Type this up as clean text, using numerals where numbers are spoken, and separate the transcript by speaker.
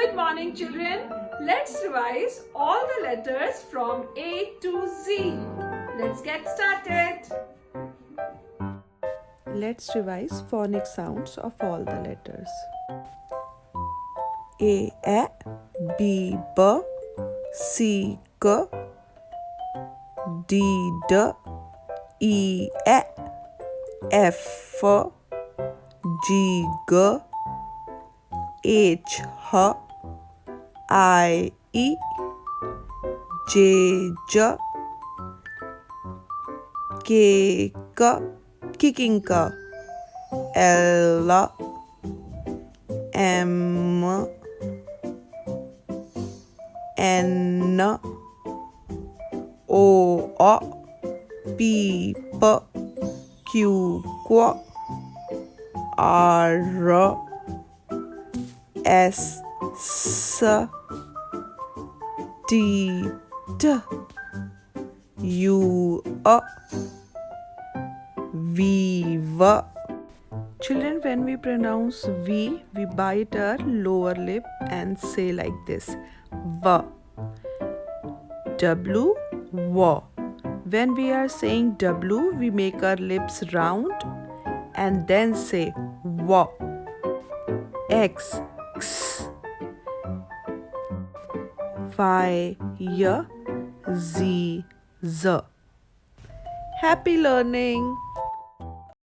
Speaker 1: Good morning, children. Let's revise all the letters from A to Z. Let's get started.
Speaker 2: Let's revise phonic sounds of all the letters. A, B, B, C, K, D, D, E, F, G, G, H, H, I, J, J, K, K, kicking K, L, M, N, O, P, Q, R, S, T, U, V. Children, when we pronounce V, we bite our lower lip and say like this: V. W, W. When we are saying W, we make our lips round and then say W. X, X. Y, Z, Z. Happy learning!